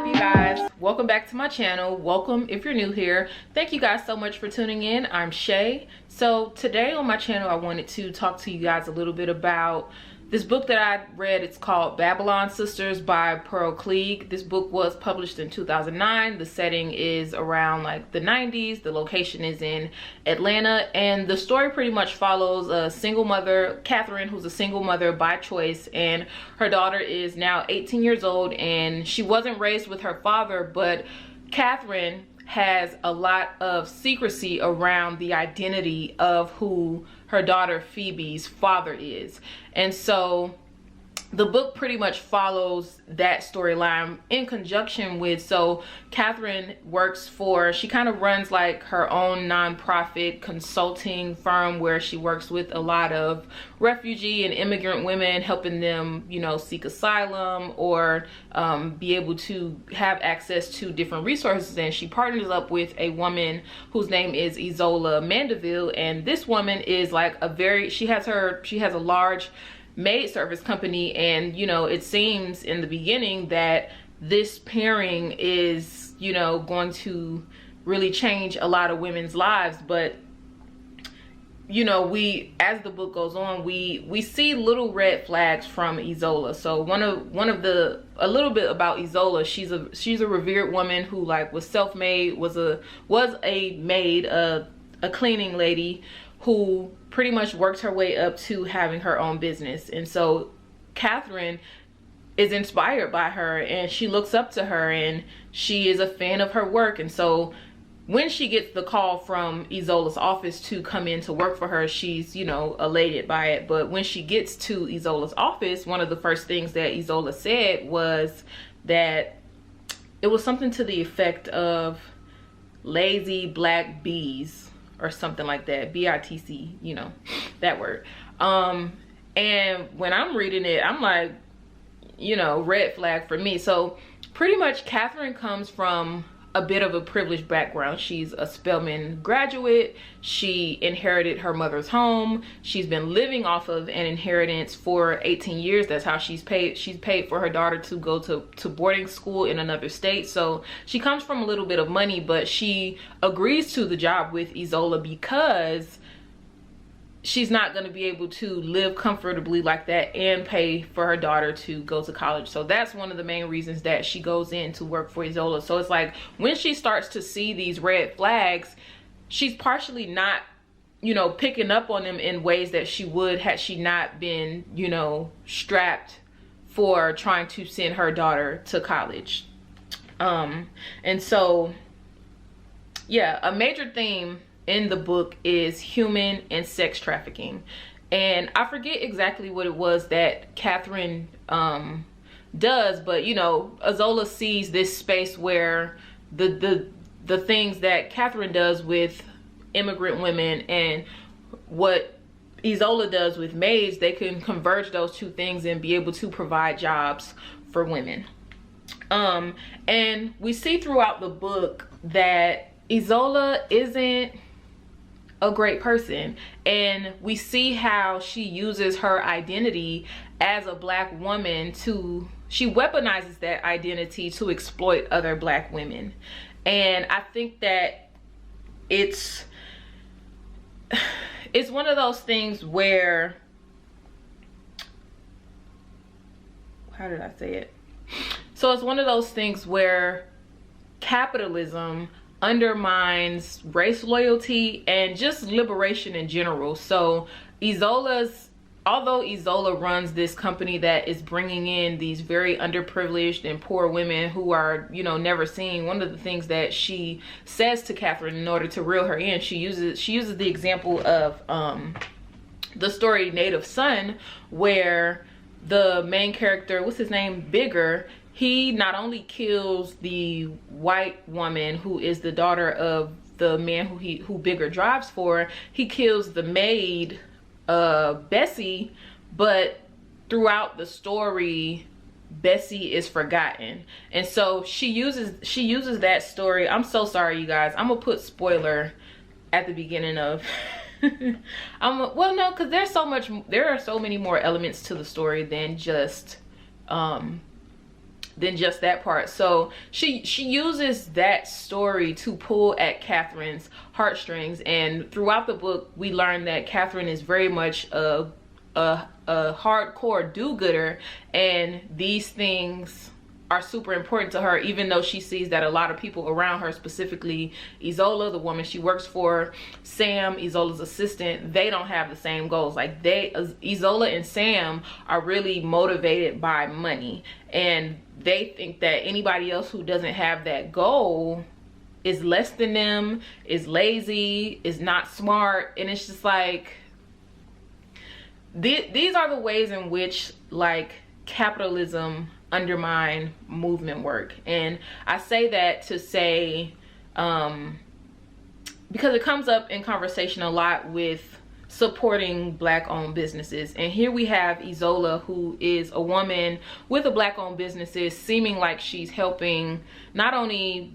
up, you guys? Welcome back to my channel. Welcome if you're new here. Thank you guys so much for tuning in. I'm Shay. So today on my channel, I wanted to talk to you guys a little bit about this book that I read. It's called Babylon Sisters by Cleage. This book was published in 2009. The setting is around like the 90s. The location is in Atlanta, and the story pretty much follows a single mother, Catherine, who's a single mother by choice, and her daughter is now 18 years old, and she wasn't raised with her father, but Catherine has a lot of secrecy around the identity of who her daughter Phoebe's father is. And so the book pretty much follows that storyline in conjunction with, so Catherine works for, she kind of runs like her own nonprofit consulting firm where she works with a lot of refugee and immigrant women, helping them, you know, seek asylum or be able to have access to different resources. And she partners up with a woman whose name is Isola Mandeville, and this woman is like a very, she has a large maid service company, and you know, it seems in the beginning that this pairing is, you know, going to really change a lot of women's lives. But you know, as the book goes on, we see little red flags from Isola. So a little bit about Isola, she's a revered woman who like was self-made, was a maid, a cleaning lady, who pretty much worked her way up to having her own business. And so Catherine is inspired by her, and she looks up to her, and she is a fan of her work. And so when she gets the call from Isola's office to come in to work for her, she's, you know, elated by it. But when she gets to Isola's office, one of the first things that Isola said was that it was something to the effect of lazy black bees, or something like that, B-I-T-C, you know, that word. And when I'm reading it, I'm like, you know, red flag for me. So pretty much Catherine comes from a bit of a privileged background. She's a Spelman graduate. She inherited her mother's home. She's been living off of an inheritance for 18 years. That's how she's paid for her daughter to go to boarding school in another state. So she comes from a little bit of money, but she agrees to the job with Isola because she's not going to be able to live comfortably like that and pay for her daughter to go to college. So that's one of the main reasons that she goes in to work for Isola. So it's like when she starts to see these red flags, she's partially not, you know, picking up on them in ways that she would had she not been, you know, strapped for trying to send her daughter to college. And so, yeah, a major theme in the book is human and sex trafficking. And I forget exactly what it was that Catherine does, but you know, Isola sees this space where the things that Catherine does with immigrant women and what Isola does with maids, they can converge those two things and be able to provide jobs for women. And we see throughout the book that Isola isn't a great person, and we see how she uses her identity as a black woman she weaponizes that identity to exploit other black women. And I think that it's one of those things where, how did I say it? So it's one of those things where capitalism undermines race loyalty and just liberation in general. So although Isola runs this company that is bringing in these very underprivileged and poor women who are, you know, never seen, one of the things that she says to Catherine in order to reel her in, she uses the example of the story Native Son, where the main character, what's his name, Bigger, he not only kills the white woman who is the daughter of the man who Bigger drives for, he kills the maid Bessie, but throughout the story Bessie is forgotten. And so she uses that story. I'm so sorry, you guys, I'm gonna put spoiler at the beginning of well, no, because there are so many more elements to the story than just than just that part. So she uses that story to pull at Catherine's heartstrings, and throughout the book we learn that Catherine is very much a hardcore do-gooder, and these things are super important to her, even though she sees that a lot of people around her, specifically Isola, the woman she works for, Sam, Isola's assistant, they don't have the same goals. Like Isola and Sam are really motivated by money, and they think that anybody else who doesn't have that goal is less than them, is lazy, is not smart. And it's just like, these are the ways in which like capitalism undermine movement work. And I say that to say because it comes up in conversation a lot with supporting Black-owned businesses. And here we have Isola, who is a woman with a Black-owned businesses, seeming like she's helping not only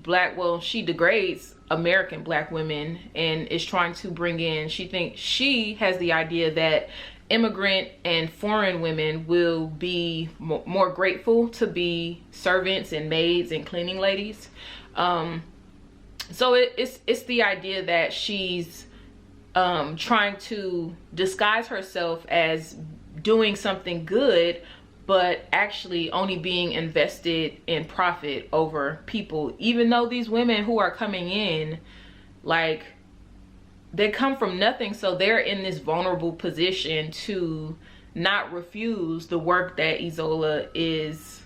she degrades American Black women and is trying to bring in, she thinks she has the idea that immigrant and foreign women will be more grateful to be servants and maids and cleaning ladies. So it's the idea that she's trying to disguise herself as doing something good, but actually only being invested in profit over people, even though these women who are coming in, like, they come from nothing, so they're in this vulnerable position to not refuse the work that Isola is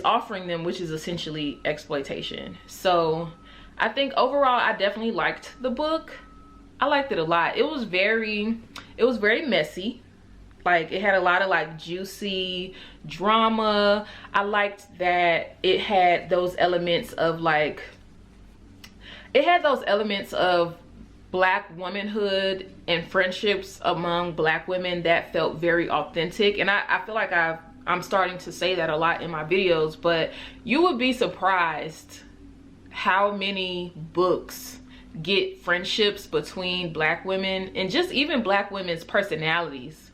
offering them, which is essentially exploitation. So I think overall I definitely liked the book. I liked it a lot. It was very messy. Like, it had a lot of like juicy drama. I liked that it had those elements of like, Black womanhood and friendships among Black women that felt very authentic. And I feel like I'm starting to say that a lot in my videos, but you would be surprised how many books get friendships between Black women, and just even Black women's personalities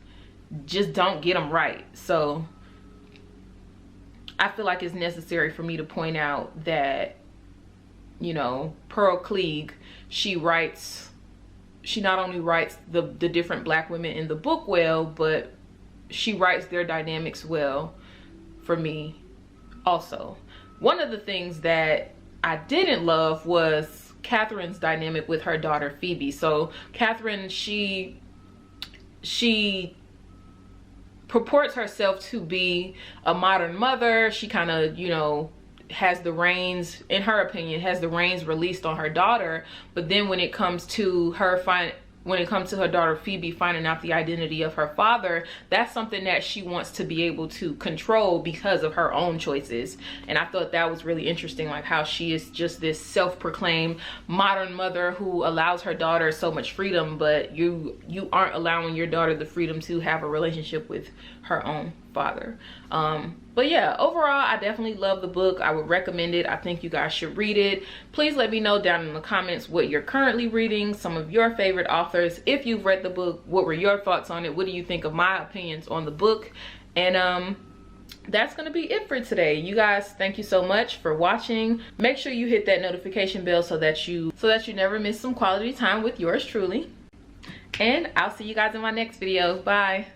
just don't get them right. So I feel like it's necessary for me to point out that, you know, Pearl Cleage, she not only writes the different Black women in the book well, but she writes their dynamics well for me also. One of the things that I didn't love was Catherine's dynamic with her daughter Phoebe. So Catherine, she purports herself to be a modern mother. She kind of, you know, has the reins, in her opinion, has the reins released on her daughter. But then when it comes to her daughter Phoebe finding out the identity of her father, that's something that she wants to be able to control because of her own choices. And I thought that was really interesting, like how she is just this self-proclaimed modern mother who allows her daughter so much freedom, but you aren't allowing your daughter the freedom to have a relationship with her own father. But yeah, overall I definitely love the book. I would recommend it. I think you guys should read it. Please let me know down in the comments what you're currently reading, some of your favorite authors. If you've read the book, what were your thoughts on it? What do you think of my opinions on the book? And that's gonna be it for today. You guys, thank you so much for watching. Make sure you hit that notification bell so that you never miss some quality time with yours truly. And I'll see you guys in my next video. Bye.